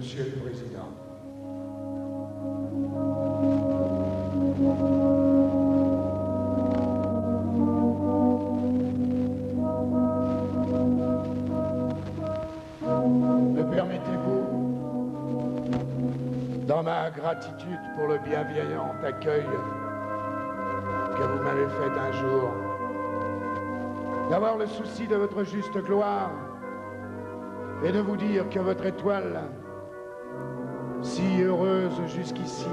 Monsieur le Président. Me permettez-vous, dans ma gratitude pour le bienveillant accueil que vous m'avez fait un jour, d'avoir le souci de votre juste gloire et de vous dire que votre étoile, si heureuse jusqu'ici,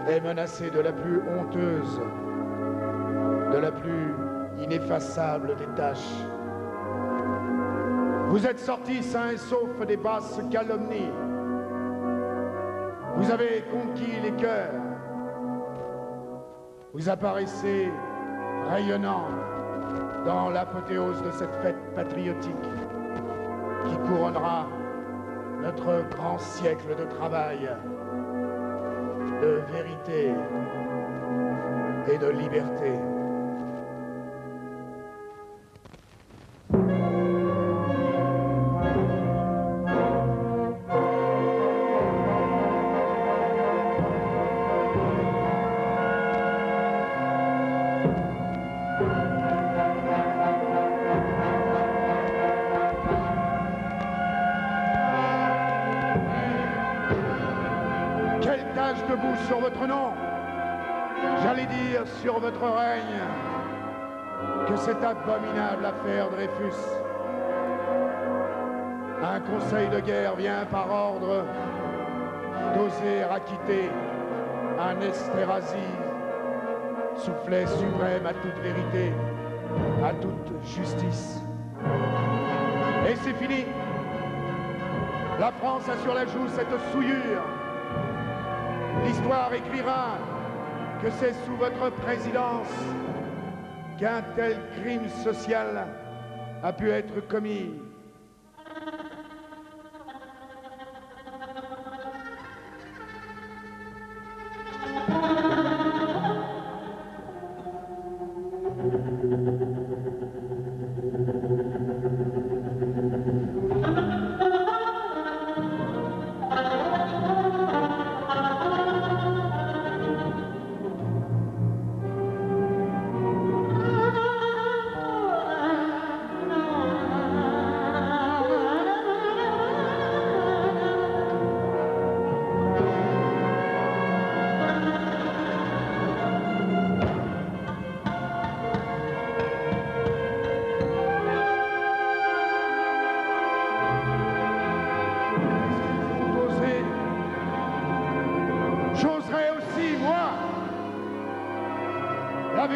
est menacée de la plus honteuse, de la plus ineffaçable des tâches. Vous êtes sortis sains et saufs des basses calomnies. Vous avez conquis les cœurs. Vous apparaissez rayonnant dans l'apothéose de cette fête patriotique qui couronnera notre grand siècle de travail, de vérité et de liberté. Debout sur votre nom, j'allais dire sur votre règne, que cette abominable affaire Dreyfus, un conseil de guerre vient par ordre d'oser acquitter un Esterhazy, soufflet suprême à toute vérité, à toute justice. Et c'est fini. La France a sur la joue cette souillure. L'histoire écrira que c'est sous votre présidence qu'un tel crime social a pu être commis.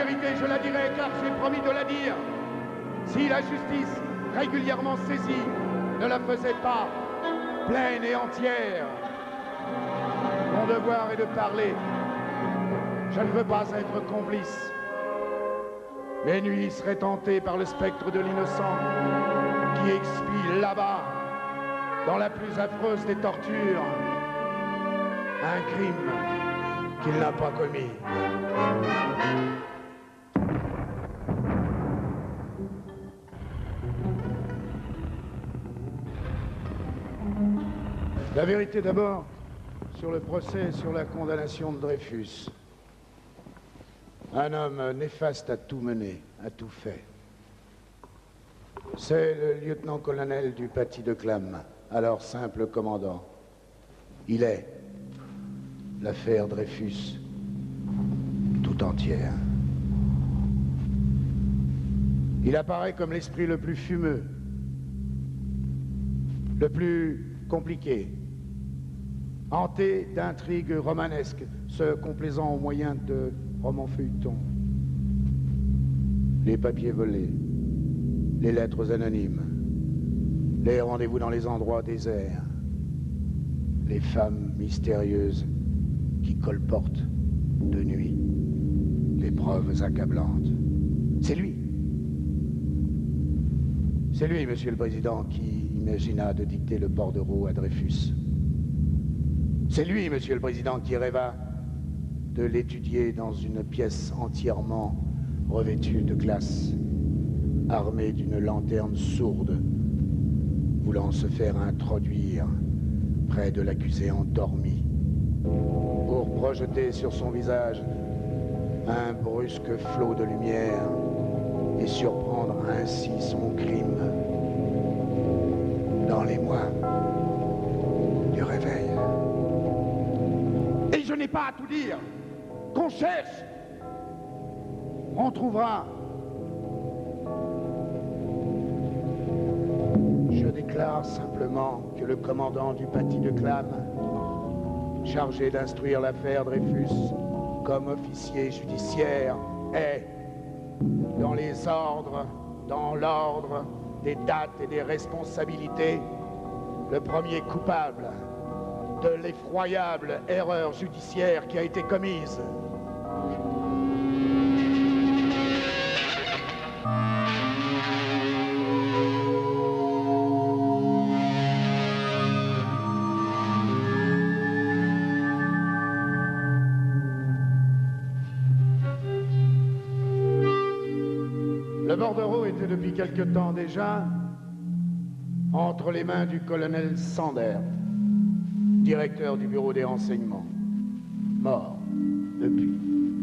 vérité, je la dirai car j'ai promis de la dire. Si la justice, régulièrement saisie, ne la faisait pas pleine et entière, mon devoir est de parler. Je ne veux pas être complice. Mes nuits seraient tentées par le spectre de l'innocent qui expie là-bas, dans la plus affreuse des tortures, un crime qu'il n'a pas commis. La vérité d'abord sur le procès et sur la condamnation de Dreyfus. Un homme néfaste a tout mené, a tout fait. C'est le lieutenant-colonel du Paty de Clam, alors simple commandant. Il est l'affaire Dreyfus tout entière. Il apparaît comme l'esprit le plus fumeux, le plus compliqué, hanté d'intrigues romanesques, se complaisant au moyen de romans feuilletons. Les papiers volés, les lettres anonymes, les rendez-vous dans les endroits déserts, les femmes mystérieuses qui colportent de nuit, les preuves accablantes. C'est lui. C'est lui, Monsieur le Président, qui imagina de dicter le bordereau à Dreyfus. C'est lui, Monsieur le Président, qui rêva de l'étudier dans une pièce entièrement revêtue de glace, armé d'une lanterne sourde, voulant se faire introduire près de l'accusé endormi, pour projeter sur son visage un brusque flot de lumière et surprendre ainsi son crime dans les mois du réveil. Et je n'ai pas à tout dire. Qu'on cherche, on trouvera. Je déclare simplement que le commandant du Paty de Clam, chargé d'instruire l'affaire Dreyfus comme officier judiciaire, est, dans les ordres, dans l'ordre des dates et des responsabilités, le premier coupable de l'effroyable erreur judiciaire qui a été commise. Le bordereau était depuis quelque temps déjà entre les mains du colonel Sander, directeur du bureau des renseignements, mort depuis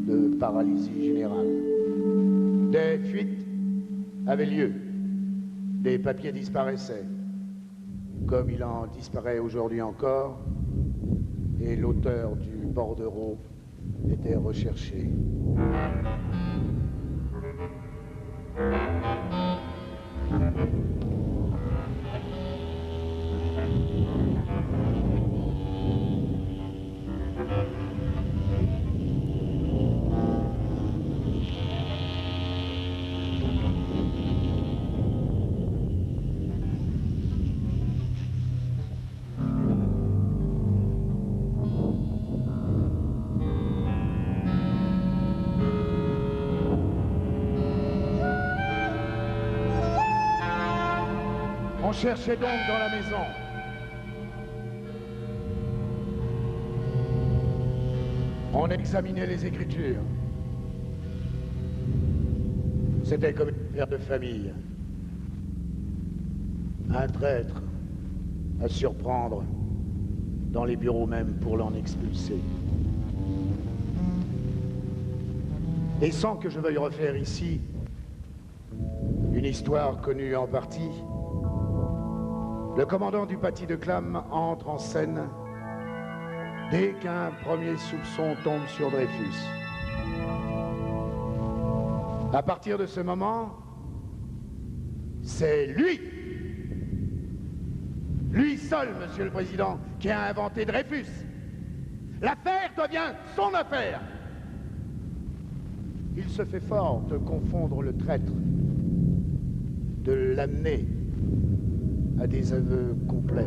de paralysie générale. Des fuites avaient lieu, des papiers disparaissaient, comme il en disparaît aujourd'hui encore, et l'auteur du bordereau était recherché. On cherchait donc dans la maison. On examinait les écritures. C'était comme une affaire de famille. Un traître à surprendre dans les bureaux même pour l'en expulser. Et sans que je veuille refaire ici une histoire connue en partie, le commandant du Paty de Clam entre en scène dès qu'un premier soupçon tombe sur Dreyfus. À partir de ce moment, c'est lui seul, Monsieur le Président, qui a inventé Dreyfus. L'affaire devient son affaire. il se fait fort de confondre le traître, de l'amener à des aveux complets.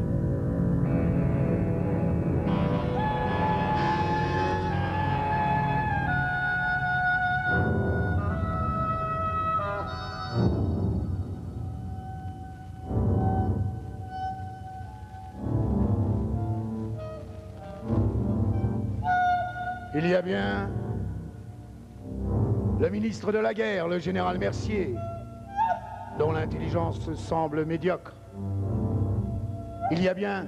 Il y a bien le ministre de la guerre, le général Mercier, dont l'intelligence semble médiocre. Il y a bien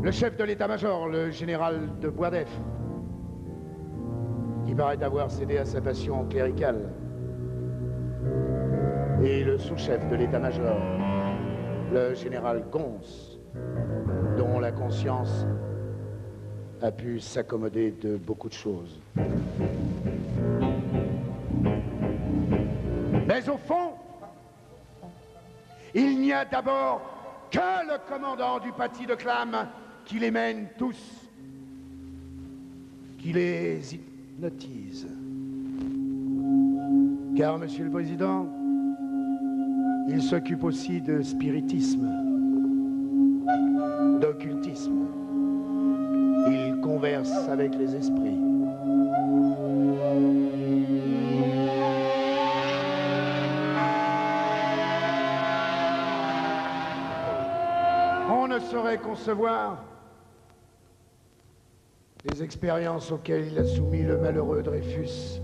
le chef de l'état-major, le général de Boisdef, qui paraît avoir cédé à sa passion cléricale. Et le sous-chef de l'état-major, le général Gons, dont la conscience a pu s'accommoder de beaucoup de choses. Mais au fond, il n'y a d'abord que le commandant du paty de Clam qui les mène tous, qui les hypnotise. Car, Monsieur le Président, il s'occupe aussi de spiritisme, d'occultisme. Il converse avec les esprits. On ne saurait concevoir les expériences auxquelles il a soumis le malheureux Dreyfus,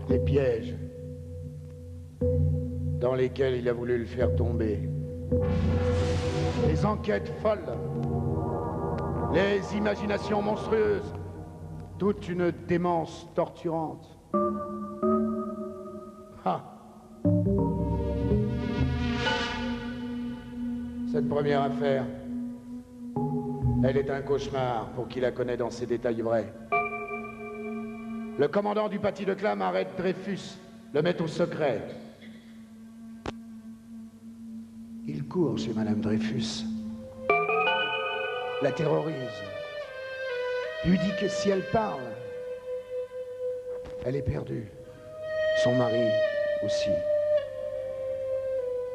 les pièges dans lesquels il a voulu le faire tomber, les enquêtes folles, les imaginations monstrueuses, toute une démence torturante. Ah. Cette première affaire, elle est un cauchemar pour qui la connaît dans ses détails vrais. Le commandant du paty de Clam arrête Dreyfus, le met au secret. Il court chez Madame Dreyfus, la terrorise, lui dit que si elle parle, elle est perdue. Son mari aussi.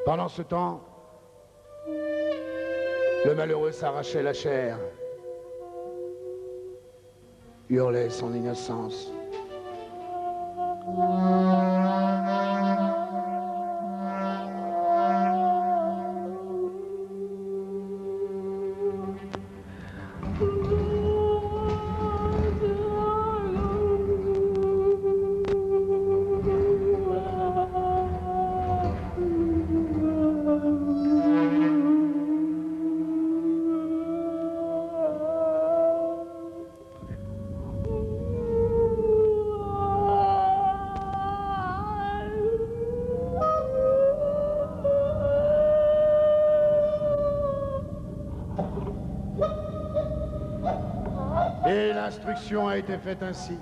Pendant ce temps, le malheureux s'arrachait la chair, hurlait son innocence. Et l'instruction a été faite ainsi,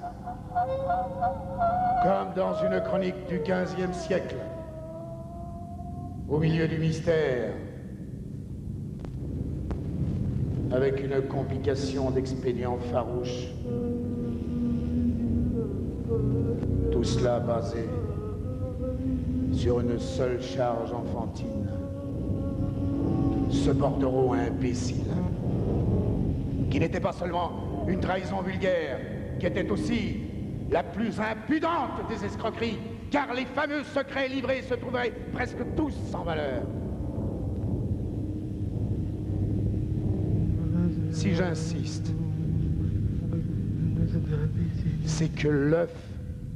comme dans une chronique du XVe siècle, au milieu du mystère, avec une complication d'expédients farouches. Tout cela basé sur une seule charge enfantine. Ce bordereau imbécile, qui n'était pas seulement une trahison vulgaire, qui était aussi la plus impudente des escroqueries, car les fameux secrets livrés se trouveraient presque tous sans valeur. Si j'insiste, c'est que l'œuf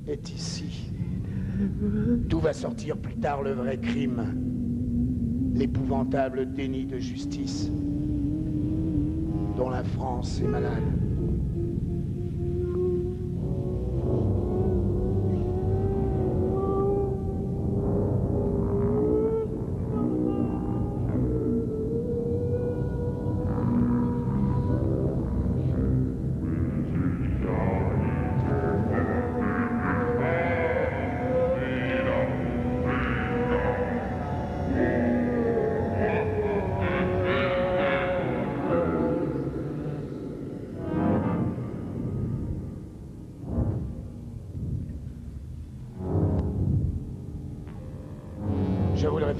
est ici. D'où va sortir plus tard le vrai crime, l'épouvantable déni de justice dont la France est malade.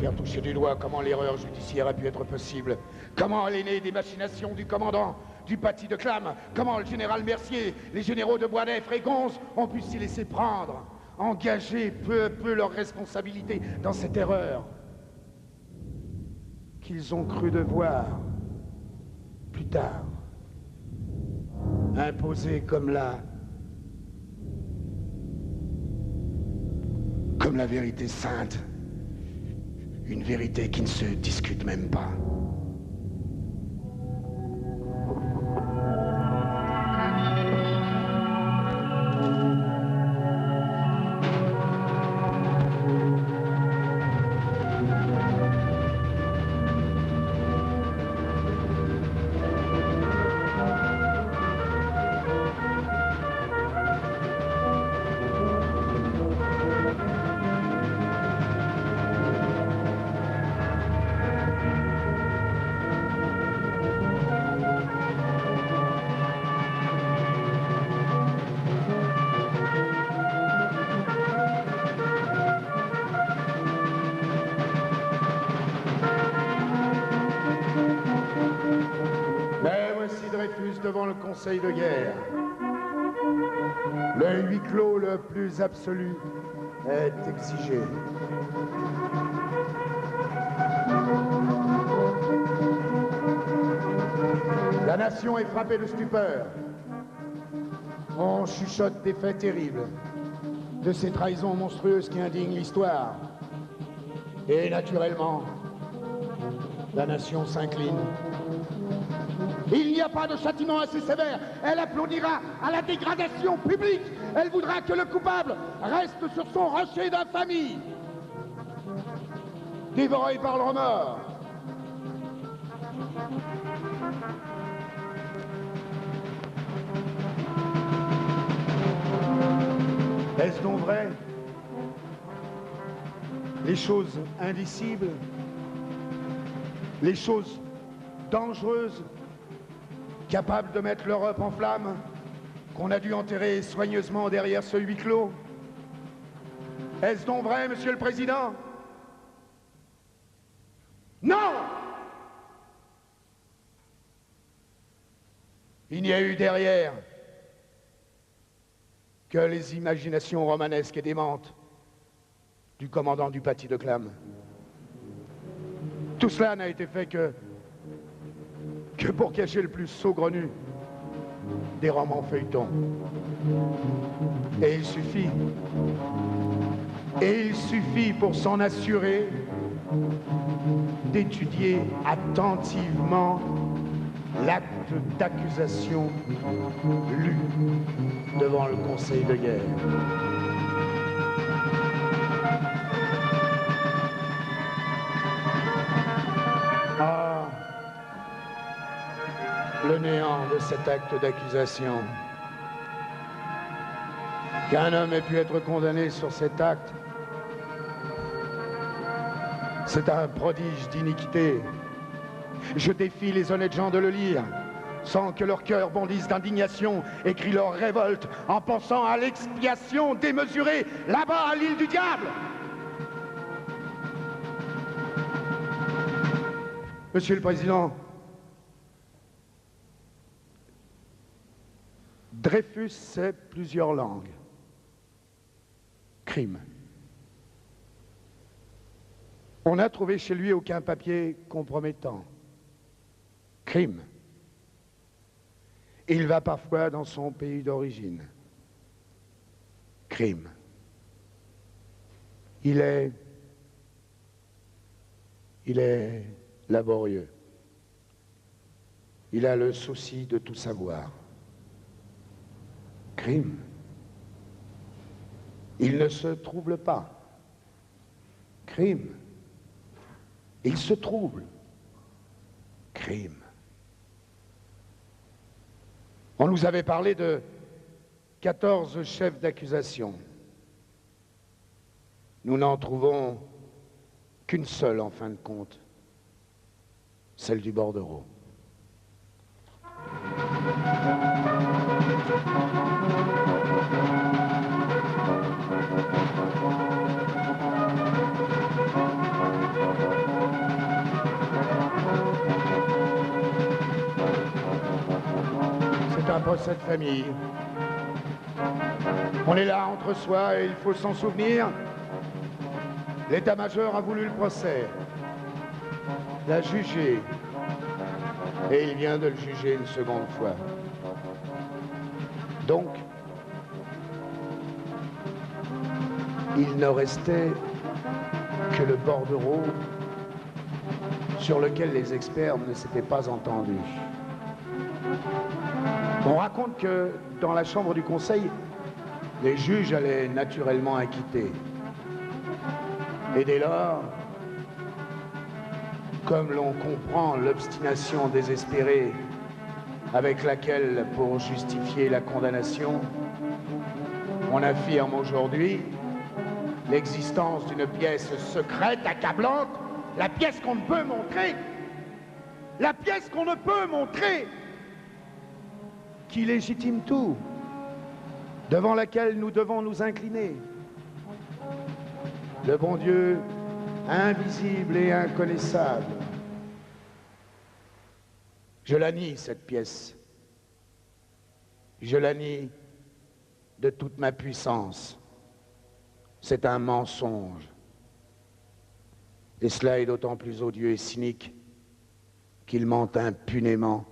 faire toucher du doigt comment l'erreur judiciaire a pu être possible. Comment elle est née des machinations du commandant du Paty de Clam. Comment le général Mercier, les généraux de Boisnef et Gonse ont pu s'y laisser prendre, engager peu à peu leur responsabilité dans cette erreur qu'ils ont cru devoir, plus tard, imposer comme la vérité sainte, une vérité qui ne se discute même pas. Devant le Conseil de guerre, le huis clos le plus absolu est exigé. La nation est frappée de stupeur. On chuchote des faits terribles, de ces trahisons monstrueuses qui indignent l'histoire. Et naturellement, la nation s'incline. Il n'y a pas de châtiment assez sévère. Elle applaudira à la dégradation publique. Elle voudra que le coupable reste sur son rocher d'infamie, dévoré par le remords. Est-ce donc vrai? Les choses indicibles, les choses dangereuses, capable de mettre l'Europe en flammes, qu'on a dû enterrer soigneusement derrière ce huis clos? Est-ce donc vrai, Monsieur le Président? Non! Il n'y a eu derrière que les imaginations romanesques et démentes du commandant du Paty de Clam. Tout cela n'a été fait que pour cacher le plus saugrenu des romans feuilletons. Et il suffit pour s'en assurer d'étudier attentivement l'acte d'accusation lu devant le Conseil de guerre. Le néant de cet acte d'accusation. Qu'un homme ait pu être condamné sur cet acte, c'est un prodige d'iniquité. Je défie les honnêtes gens de le lire, sans que leur cœur bondisse d'indignation et crie leur révolte en pensant à l'expiation démesurée là-bas à l'île du diable. Monsieur le Président, Dreyfus sait plusieurs langues. Crime. On n'a trouvé chez lui aucun papier compromettant. Crime. Il va parfois dans son pays d'origine. Crime. Il est laborieux. Il a le souci de tout savoir. Crime. Il ne se trouble pas. Crime. Il se trouble. Crime. On nous avait parlé de 14 chefs d'accusation. Nous n'en trouvons qu'une seule en fin de compte, celle du bordereau. un procès de famille. On est là entre soi et il faut s'en souvenir. L'état-major a voulu le procès, l'a jugé, et il vient de le juger une seconde fois. Donc, il ne restait que le bordereau sur lequel les experts ne s'étaient pas entendus. On raconte que dans la chambre du conseil, les juges allaient naturellement acquitter. Et dès lors, comme l'on comprend l'obstination désespérée avec laquelle, pour justifier la condamnation, on affirme aujourd'hui l'existence d'une pièce secrète, accablante, la pièce qu'on ne peut montrer, la pièce qu'on ne peut montrer, qui légitime tout, devant laquelle nous devons nous incliner. Le bon Dieu, invisible et inconnaissable. Je la nie, cette pièce. Je la nie de toute ma puissance. C'est un mensonge. Et cela est d'autant plus odieux et cynique qu'ils mentent impunément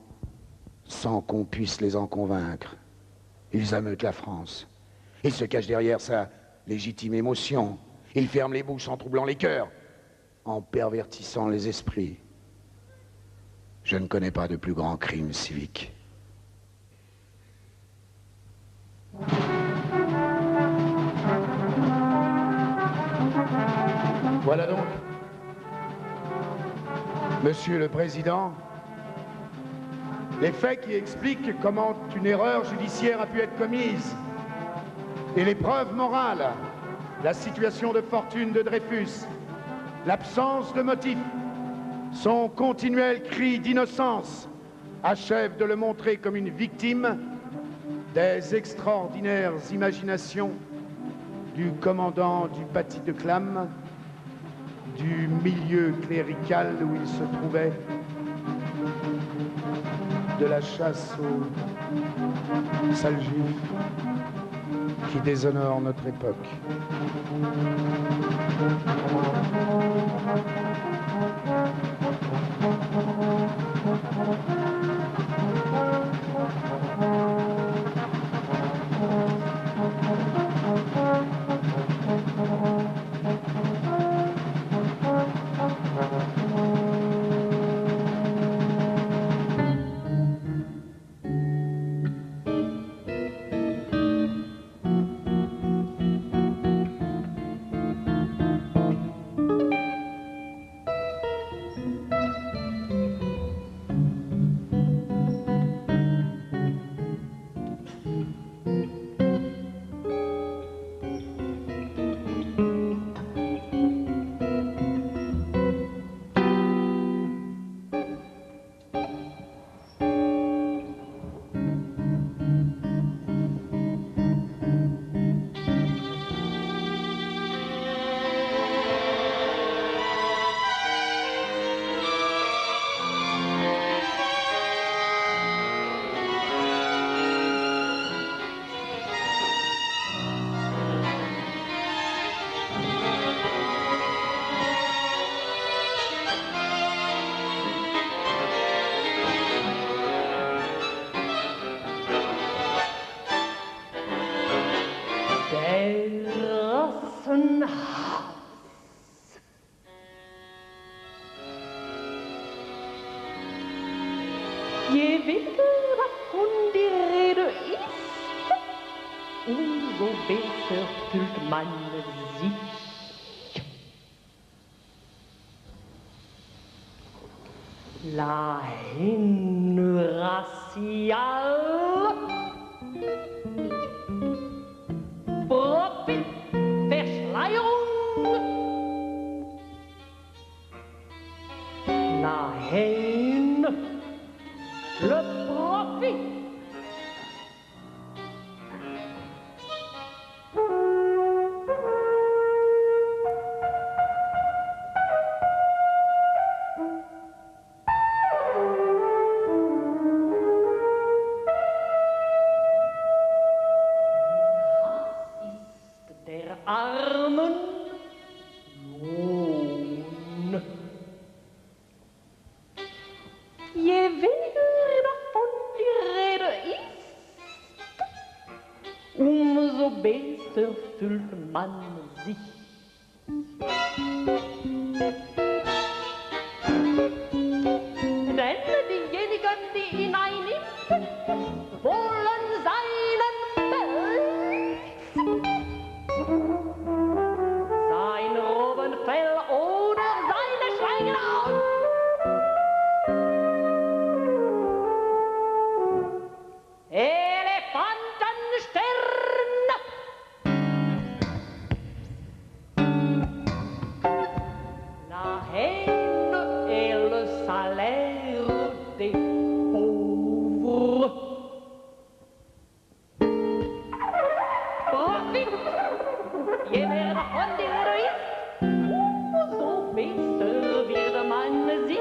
sans qu'on puisse les en convaincre. Ils ameutent la France. Ils se cachent derrière sa légitime émotion. Ils ferment les bouches en troublant les cœurs, en pervertissant les esprits. Je ne connais pas de plus grand crime civique. Voilà donc, Monsieur le Président, les faits qui expliquent comment une erreur judiciaire a pu être commise et les preuves morales, la situation de fortune de Dreyfus, l'absence de motif, son continuel cri d'innocence achèvent de le montrer comme une victime des extraordinaires imaginations du commandant du Paty de Clam, du milieu clérical où il se trouvait, de la chasse aux sales juifs qui déshonorent notre époque. Je weniger davon die Rede ist, umso besser fühlt man sich. La haine raciale, Profit, Verschleierung, la haine, le profit. beter fühlt man sich. Denn diejenigen, die ihn einnimmt, wollen seinen Pelz, sein Robenfell oder seine Schweigenauen. Elefantenstern! La haine est le salaire des pauvres. Profit, je wer davon die Heroist, so besser wird man sich.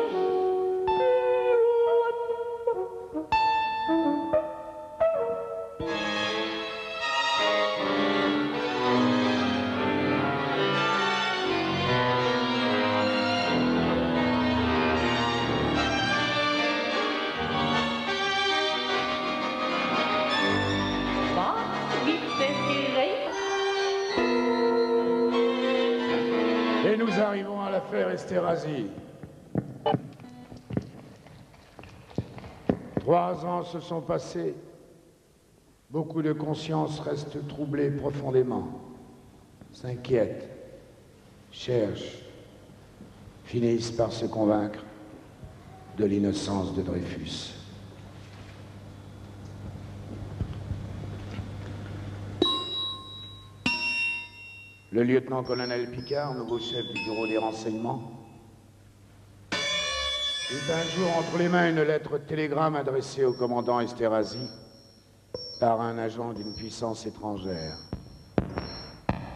Et nous arrivons à l'affaire Esterhazy. 3 ans se sont passés. Beaucoup de consciences restent troublées profondément, s'inquiètent, cherchent, finissent par se convaincre de l'innocence de Dreyfus. Le lieutenant-colonel Picard, nouveau chef du bureau des renseignements, eut un jour entre les mains une lettre télégramme adressée au commandant Esterhazy par un agent d'une puissance étrangère.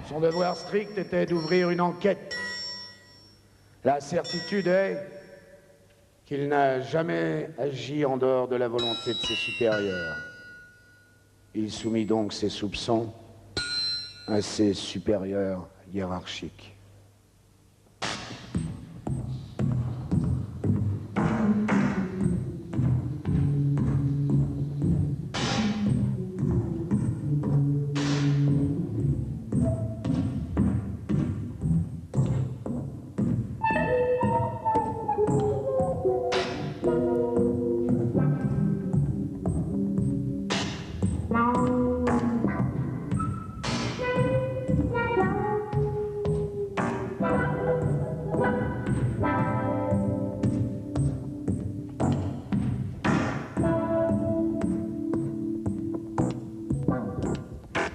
Son devoir strict était d'ouvrir une enquête. La certitude est qu'il n'a jamais agi en dehors de la volonté de ses supérieurs. Il soumit donc ses soupçons à ses supérieurs hiérarchiques.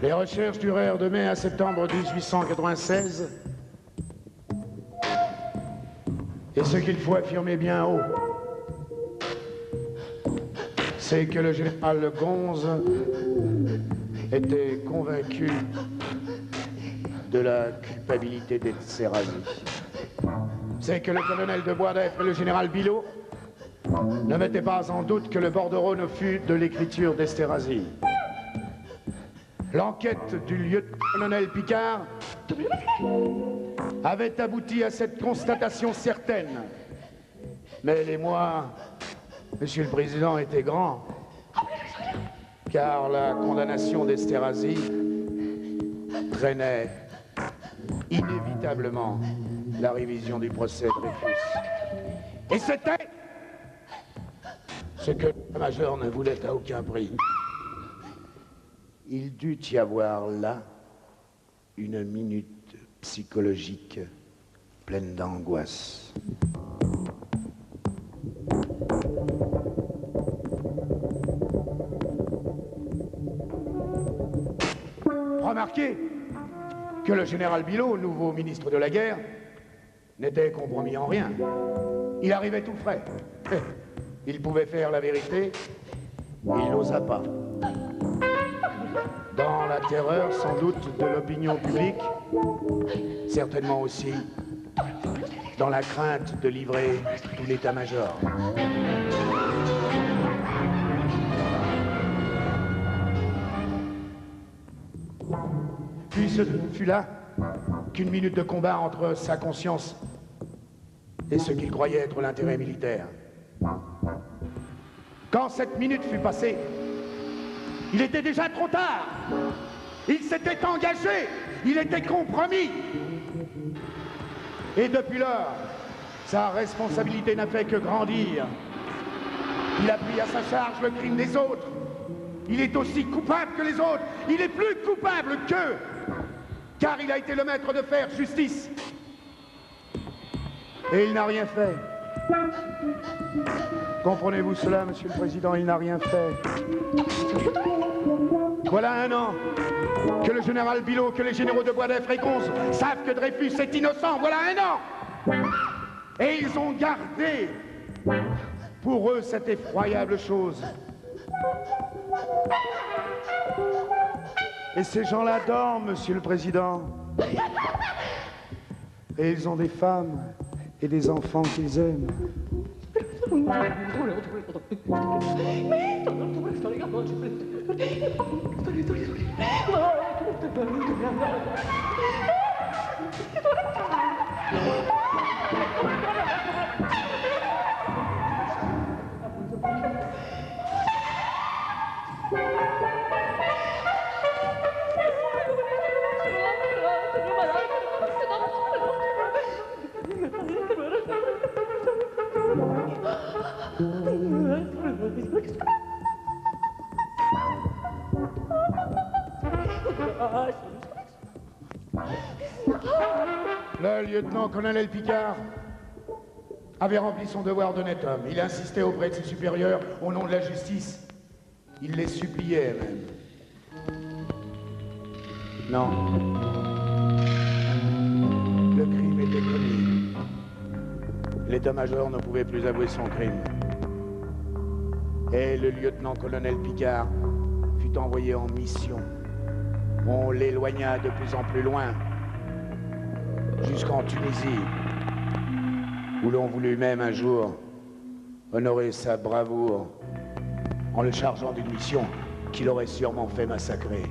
Les recherches durèrent de mai à septembre 1896. Et ce qu'il faut affirmer bien haut, c'est que le général Gonze était convaincu de la culpabilité d'Esterhazy. C'est que le colonel de Boisdeffre et le général Bilot ne mettaient pas en doute que le bordereau ne fût de l'écriture d'Esterhazy. L'enquête du lieutenant-colonel Picard avait abouti à cette constatation certaine. Mais les mois, Monsieur le Président, étaient grands, car la condamnation d'Esterhazy traînait inévitablement la révision du procès Dreyfus. Et c'était ce que le major ne voulait à aucun prix. Il dut y avoir là une minute psychologique pleine d'angoisse. Remarquez que le général Bilot, nouveau ministre de la guerre, n'était compromis en rien. Il arrivait tout frais. Il pouvait faire la vérité, il n'osa pas. Dans la terreur, sans doute, de l'opinion publique, certainement aussi dans la crainte de livrer tout l'état-major. Puis ce fut là qu'une minute de combat entre sa conscience et ce qu'il croyait être l'intérêt militaire. Quand cette minute fut passée, il était déjà trop tard. Il s'était engagé, il était compromis. Et depuis lors, sa responsabilité n'a fait que grandir. Il a pris à sa charge le crime des autres. Il est aussi coupable que les autres. Il est plus coupable qu'eux, car il a été le maître de faire justice. Et il n'a rien fait. Comprenez-vous cela, Monsieur le Président? Il n'a rien fait. Voilà un an que le général Bilot, que les généraux de Boisdeffre et Gonze savent que Dreyfus est innocent. Voilà un an. Et ils ont gardé pour eux cette effroyable chose. Et ces gens-là dorment, Monsieur le Président. Et ils ont des femmes et des enfants qu'ils aiment. Le lieutenant-colonel Picard avait rempli son devoir d'honnête homme. Il insistait auprès de ses supérieurs au nom de la justice. Il les suppliait même. Non. Le crime était commis. L'état-major ne pouvait plus avouer son crime. Et le lieutenant-colonel Picard fut envoyé en mission. On l'éloigna de plus en plus loin, jusqu'en Tunisie, où l'on voulut même un jour honorer sa bravoure en le chargeant d'une mission qu'il aurait sûrement fait massacrer.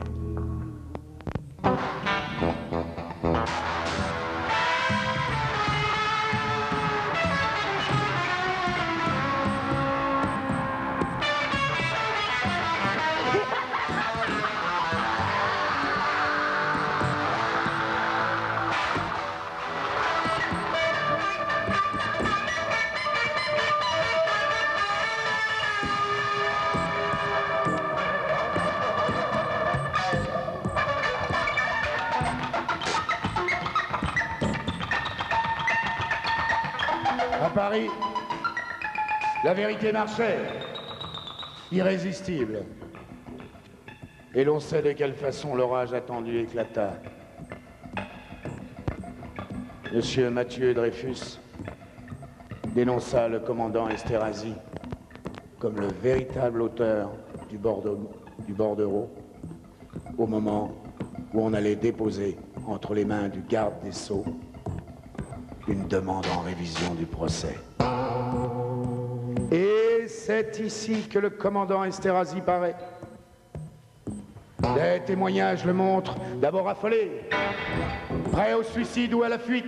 À Paris, la vérité marchait, irrésistible. Et l'on sait de quelle façon l'orage attendu éclata. Monsieur Mathieu Dreyfus dénonça le commandant Esterhazy comme le véritable auteur du bordereau au moment où on allait déposer entre les mains du garde des Sceaux une demande en révision du procès. Et c'est ici que le commandant Esterhazy paraît. Les témoignages le montrent, d'abord affolé, prêt au suicide ou à la fuite.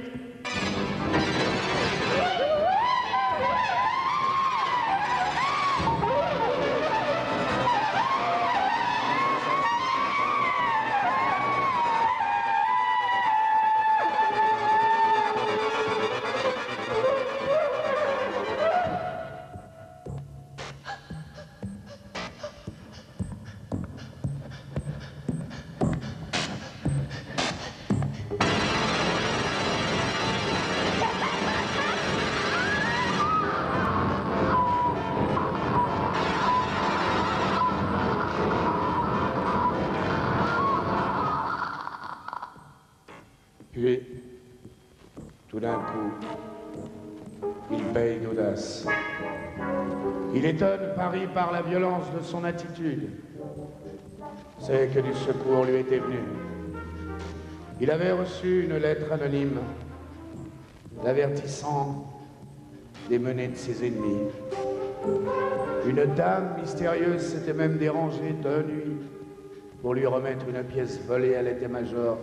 Puis, tout d'un coup, il paye d'audace. Il étonne Paris par la violence de son attitude. C'est que du secours lui était venu. Il avait reçu une lettre anonyme l'avertissant des menées de ses ennemis. Une dame mystérieuse s'était même dérangée de nuit pour lui remettre une pièce volée à l'état-major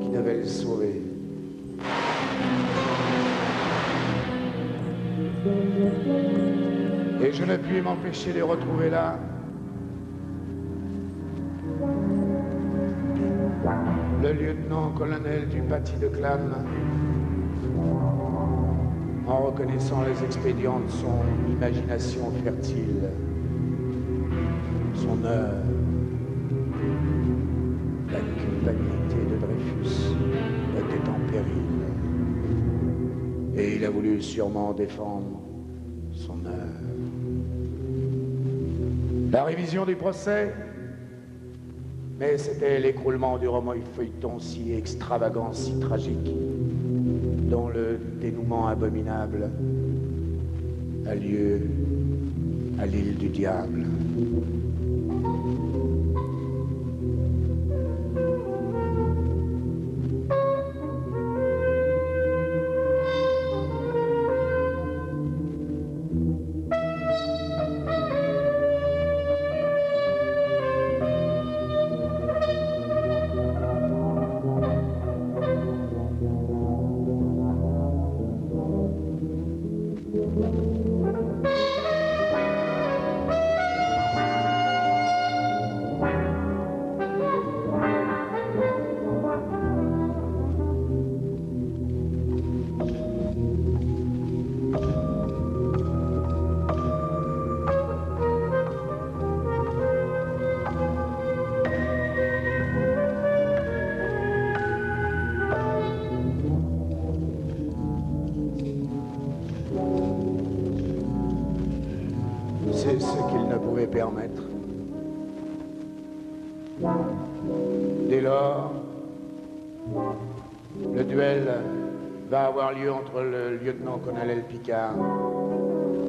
qui devait le sauver. Et je ne puis m'empêcher de retrouver là le lieutenant-colonel du paty de Clam, en reconnaissant les expédients de son imagination fertile, son œuvre, la culpabilité de Dreyfus était en péril. Et il a voulu sûrement défendre son œuvre. La révision du procès, mais c'était l'écroulement du roman feuilleton si extravagant, si tragique, dont le dénouement abominable a lieu à l'île du diable. C'est ce qu'il ne pouvait permettre. Dès lors, le duel va avoir lieu entre le lieutenant-colonel Picard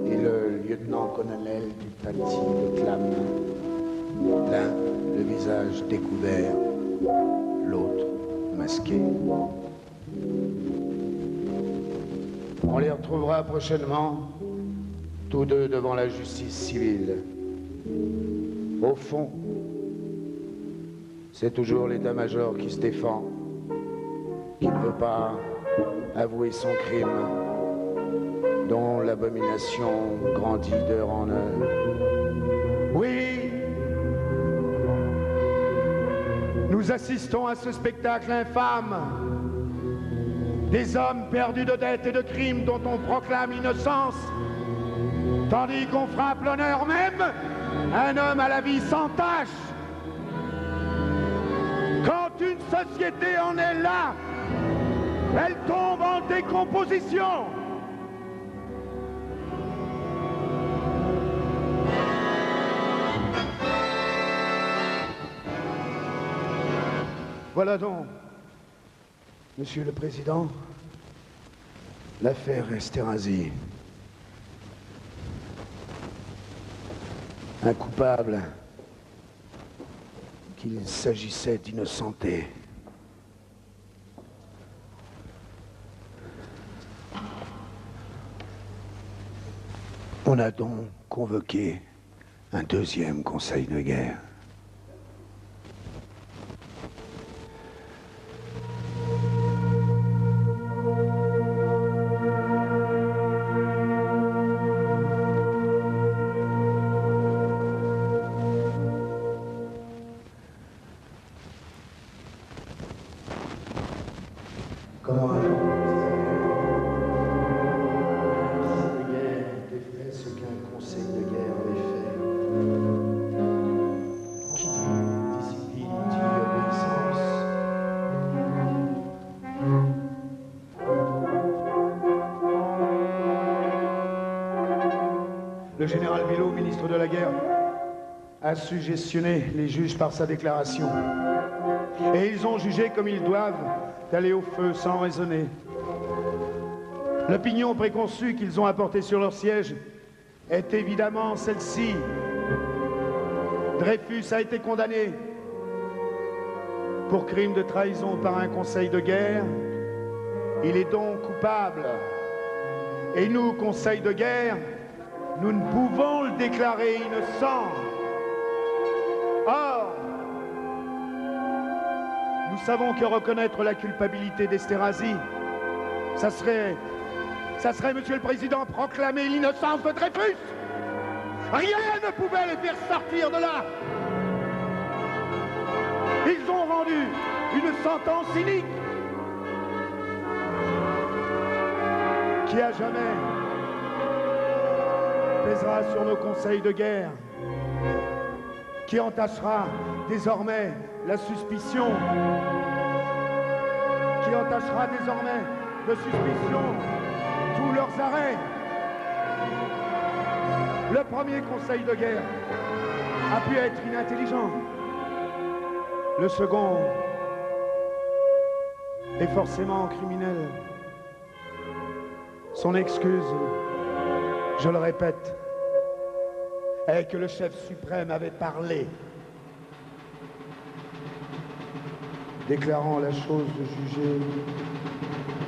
et le lieutenant-colonel du paty de Clam. L'un, le visage découvert, l'autre, masqué. On les retrouvera prochainement, tous deux devant la justice civile. Au fond, c'est toujours l'état-major qui se défend, qui ne veut pas avouer son crime, dont l'abomination grandit d'heure en heure. Oui, nous assistons à ce spectacle infâme. Des hommes perdus de dettes et de crimes dont on proclame l'innocence, tandis qu'on frappe l'honneur même, un homme à la vie sans tache. Quand une société en est là, elle tombe en décomposition. Voilà donc, Monsieur le Président, l'affaire Esterhazy. Un coupable qu'il s'agissait d'innocenter. On a donc convoqué un deuxième conseil de guerre. Comment un conseil de guerre était fait ce qu'un conseil de guerre avait fait. Qui dit discipline dit obéissance. Le général Belot, ministre de la guerre, a suggestionné les juges par sa déclaration. Et ils ont jugé comme ils doivent d'aller au feu sans raisonner. L'opinion préconçue qu'ils ont apportée sur leur siège est évidemment celle-ci. Dreyfus a été condamné pour crime de trahison par un conseil de guerre. Il est donc coupable. Et nous, conseil de guerre, nous ne pouvons le déclarer innocent. Or, nous savons que reconnaître la culpabilité d'Esterhazy, ça serait, Monsieur le Président, proclamer l'innocence de Dreyfus. Rien ne pouvait les faire sortir de là. Ils ont rendu une sentence cynique qui à jamais pèsera sur nos conseils de guerre, qui entachera désormais la suspicion, qui entachera désormais de suspicion tous leurs arrêts. Le premier conseil de guerre a pu être inintelligent. Le second est forcément criminel. Son excuse, je le répète, est que le chef suprême avait parlé, déclarant la chose jugée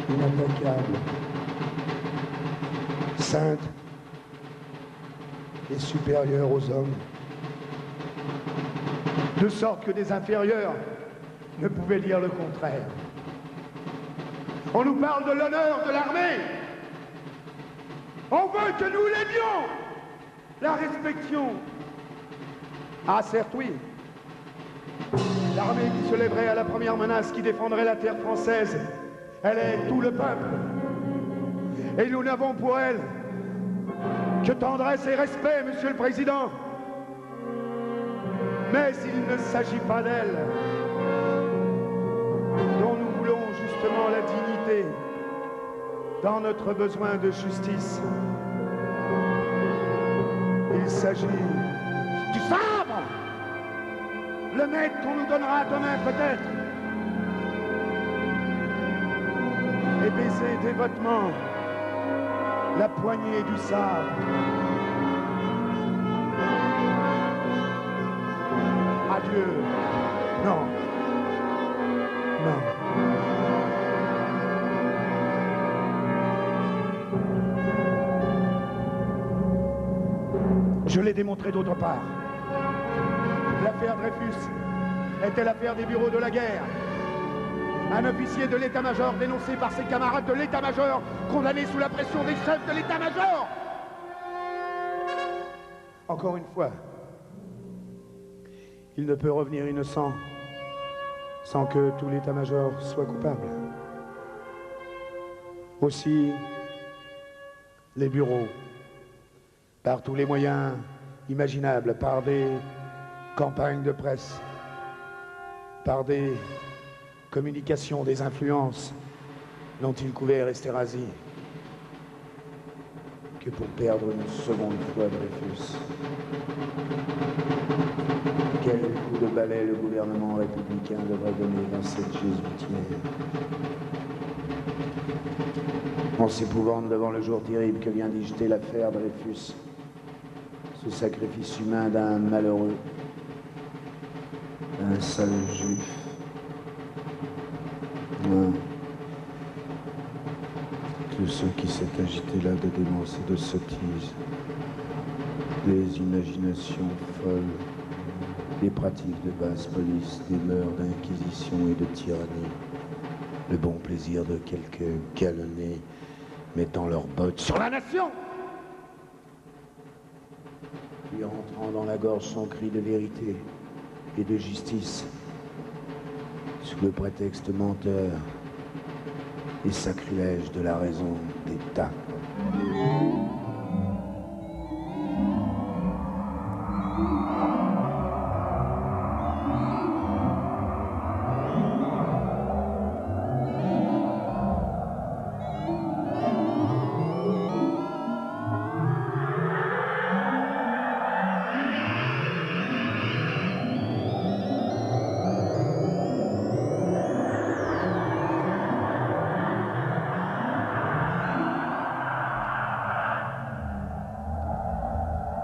inattaquable, sainte et supérieure aux hommes, de sorte que des inférieurs ne pouvaient dire le contraire. On nous parle de l'honneur de l'armée. On veut que nous l'aimions, la respections. Ah certes oui, l'armée qui se lèverait à la première menace qui défendrait la terre française, elle est tout le peuple. Et nous n'avons pour elle que tendresse et respect, Monsieur le Président. Mais il ne s'agit pas d'elle dont nous voulons justement la dignité dans notre besoin de justice. Il s'agit du sabre, le maître qu'on nous donnera demain peut-être, et baiser dévotement la poignée du sabre. Adieu. Non. Non. Je l'ai démontré d'autre part. L'affaire Dreyfus était l'affaire des bureaux de la guerre. Un officier de l'état-major dénoncé par ses camarades de l'état-major, condamné sous la pression des chefs de l'état-major. Encore une fois, il ne peut revenir innocent sans que tout l'état-major soit coupable. Aussi, les bureaux, par tous les moyens imaginables, par des campagnes de presse, par des communications, des influences, n'ont-ils couvert Esterhazy que pour perdre une seconde fois Dreyfus. Quel coup de balai le gouvernement républicain devrait donner dans cette jésuitière, en s'épouvante devant le jour terrible que vient d'y jeter l'affaire Dreyfus, ce sacrifice humain d'un malheureux, d'un sale juif. Ouais. Tout ce qui s'est agité là de démence et de sottises, des imaginations folles, des pratiques de basse police, des mœurs d'inquisition et de tyrannie, le bon plaisir de quelques galonnés mettant leurs bottes sur la nation, lui entrant dans la gorge son cri de vérité et de justice, sous le prétexte menteur et sacrilège de la raison d'État.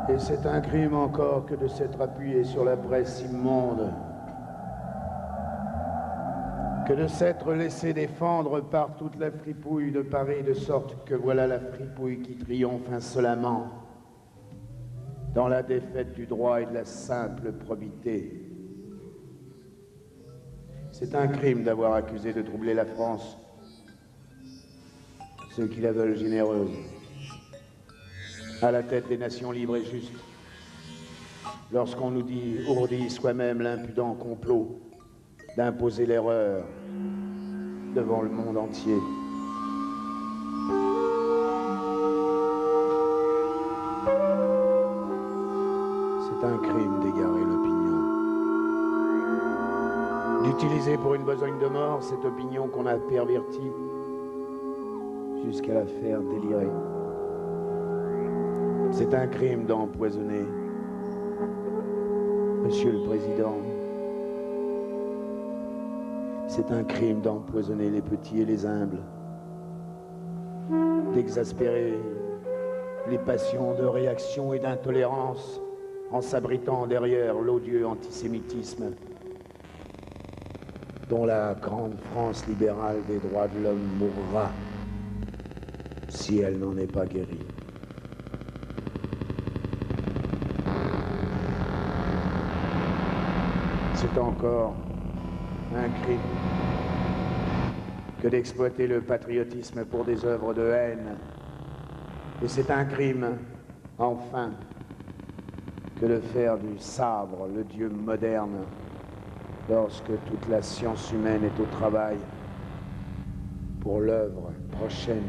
Et c'est un crime encore que de s'être appuyé sur la presse immonde, que de s'être laissé défendre par toute la fripouille de Paris, de sorte que voilà la fripouille qui triomphe insolemment dans la défaite du droit et de la simple probité. C'est un crime d'avoir accusé de troubler la France ceux qui la veulent généreuse, à la tête des nations libres et justes, lorsqu'on nous dit ourdit soi-même l'impudent complot d'imposer l'erreur devant le monde entier. C'est un crime d'égarer l'opinion, d'utiliser pour une besogne de mort cette opinion qu'on a pervertie jusqu'à la faire délirer. C'est un crime d'empoisonner. Monsieur le Président, c'est un crime d'empoisonner les petits et les humbles, d'exaspérer les passions de réaction et d'intolérance en s'abritant derrière l'odieux antisémitisme dont la grande France libérale des droits de l'homme mourra si elle n'en est pas guérie. C'est encore un crime que d'exploiter le patriotisme pour des œuvres de haine. Et c'est un crime, enfin, que de faire du sabre le Dieu moderne lorsque toute la science humaine est au travail pour l'œuvre prochaine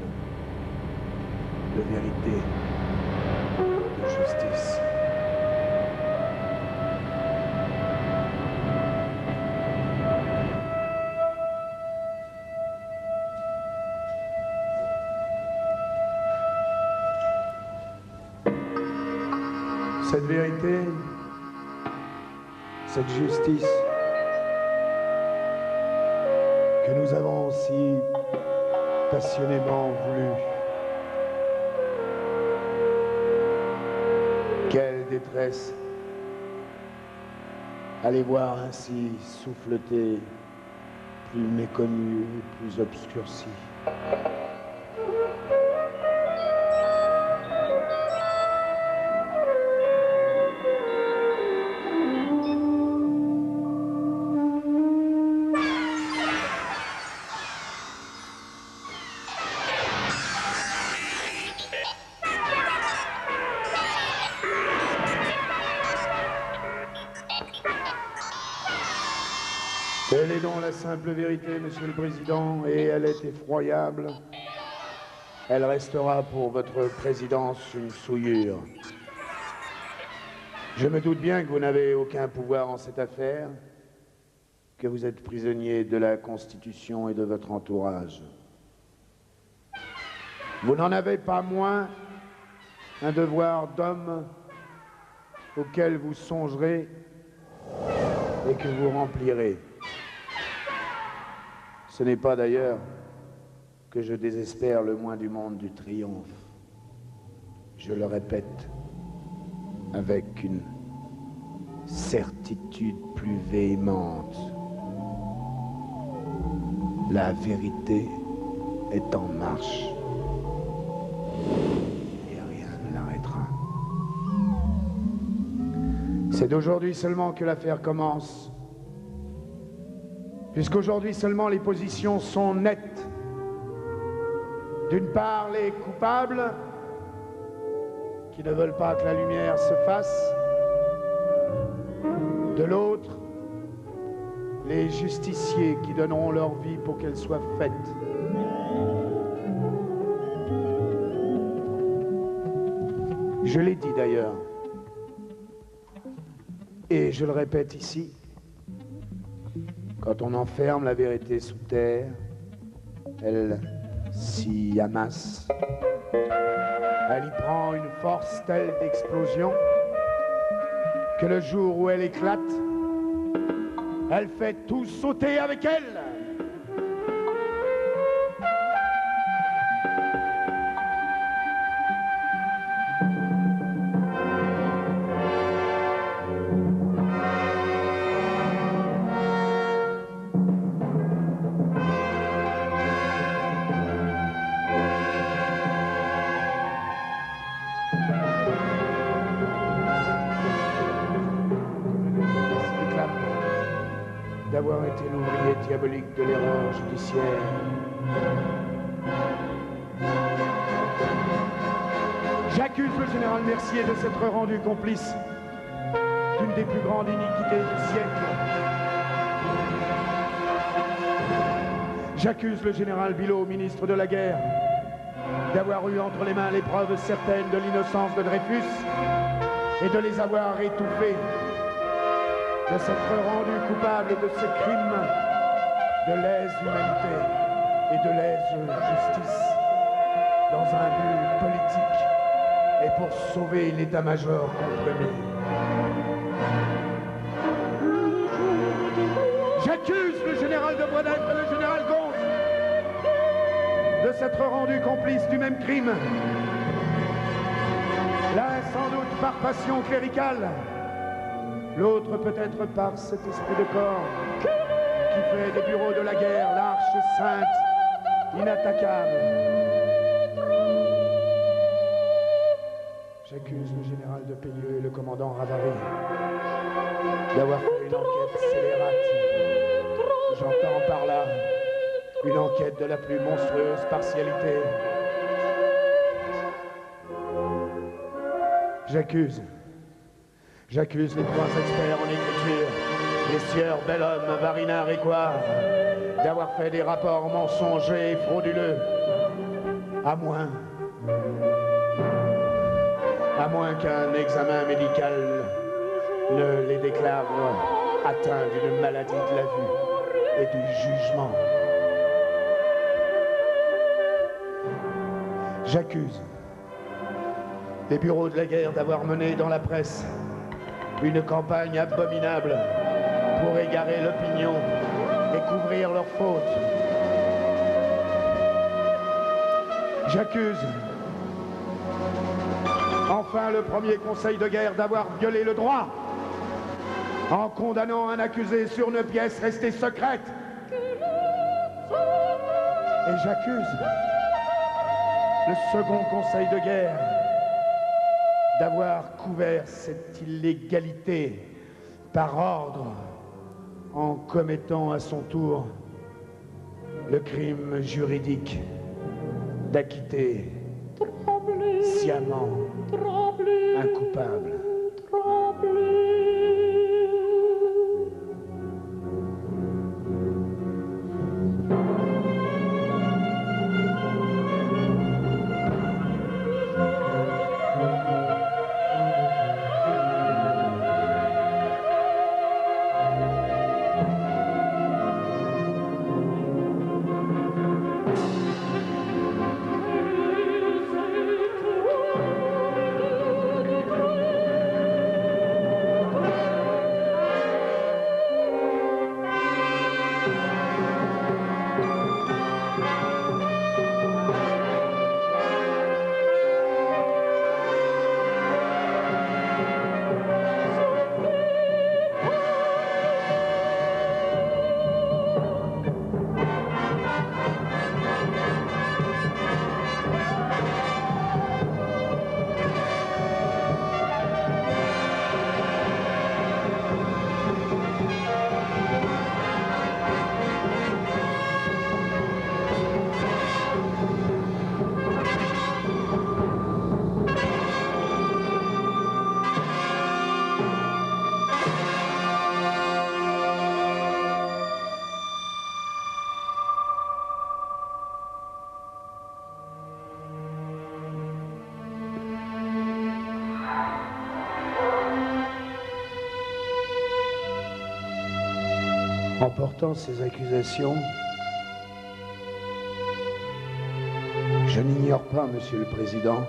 de vérité, de justice. Cette vérité, cette justice que nous avons si passionnément voulu. Quelle détresse à les voir ainsi souffleter, plus méconnus, plus obscurcis. Telle est donc la simple vérité, Monsieur le Président, et elle est effroyable. Elle restera pour votre présidence une souillure. Je me doute bien que vous n'avez aucun pouvoir en cette affaire, que vous êtes prisonnier de la Constitution et de votre entourage. Vous n'en avez pas moins un devoir d'homme auquel vous songerez et que vous remplirez. Ce n'est pas d'ailleurs que je désespère le moins du monde du triomphe. Je le répète avec une certitude plus véhémente. La vérité est en marche et rien ne l'arrêtera. C'est d'aujourd'hui seulement que l'affaire commence. Puisqu'aujourd'hui seulement les positions sont nettes. D'une part, les coupables qui ne veulent pas que la lumière se fasse. De l'autre, les justiciers qui donneront leur vie pour qu'elle soit faite. Je l'ai dit d'ailleurs, et je le répète ici, quand on enferme la vérité sous terre, elle s'y amasse. Elle y prend une force telle d'explosion que le jour où elle éclate, elle fait tout sauter avec elle. D'avoir été l'ouvrier diabolique de l'erreur judiciaire. J'accuse le général Mercier de s'être rendu complice d'une des plus grandes iniquités du siècle. J'accuse le général Bilot, ministre de la Guerre, d'avoir eu entre les mains les preuves certaines de l'innocence de Dreyfus et de les avoir étouffées, de s'être rendu coupable de ces crimes de lèse-humanité et de lèse-justice dans un but politique et pour sauver l'état-major compromis. J'accuse le général de Boisdeffre et le général Gonse de s'être rendus complices du même crime. L'un sans doute par passion cléricale, l'autre peut-être par cet esprit de corps qui fait des bureaux de la guerre l'arche sainte, inattaquable. J'accuse le général de Pellieu et le commandant Ravary d'avoir fait une enquête scélérate. J'entends par là une enquête de la plus monstrueuse partialité. J'accuse les trois experts en écriture, les sieurs Bellhomme, Varinard et Coire, d'avoir fait des rapports mensongers et frauduleux, à moins qu'un examen médical ne les déclare atteints d'une maladie de la vue et du jugement. J'accuse les bureaux de la guerre d'avoir mené dans la presse une campagne abominable pour égarer l'opinion et couvrir leurs fautes. J'accuse enfin le premier conseil de guerre d'avoir violé le droit en condamnant un accusé sur une pièce restée secrète. Et j'accuse le second conseil de guerre d'avoir couvert cette illégalité par ordre en commettant à son tour le crime juridique d'acquitter sciemment un coupable. En portant ces accusations, je n'ignore pas, Monsieur le Président,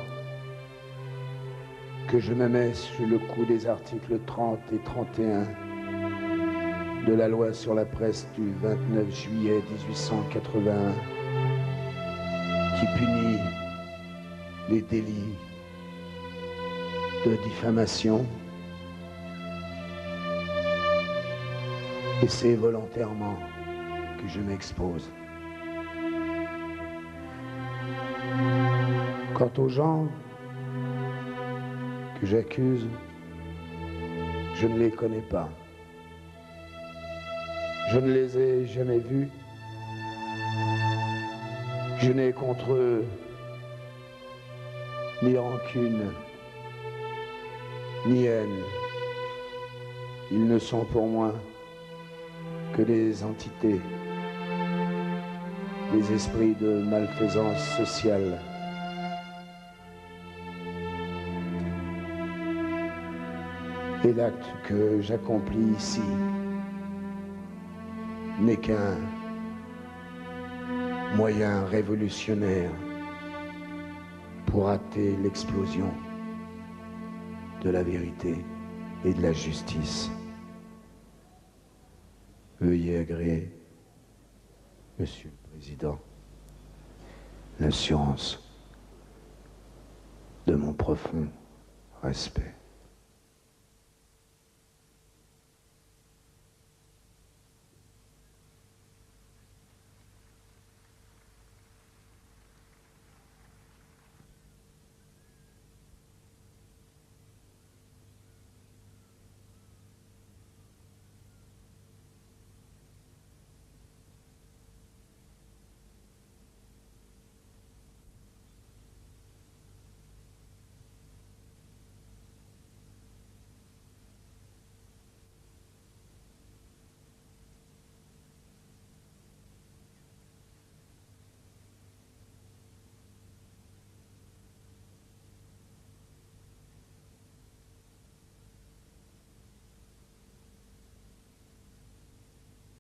que je me mets sous le coup des articles 30 et 31 de la loi sur la presse du 29 juillet 1881 qui punit les délits de diffamation. Et c'est volontairement que je m'expose. Quant aux gens que j'accuse, je ne les connais pas. Je ne les ai jamais vus. Je n'ai contre eux ni rancune, ni haine. Ils ne sont pour moi que des entités les esprits de malfaisance sociale. Et l'acte que j'accomplis ici n'est qu'un moyen révolutionnaire pour hâter l'explosion de la vérité et de la justice. Veuillez agréer, Monsieur le Président, l'assurance de mon profond respect.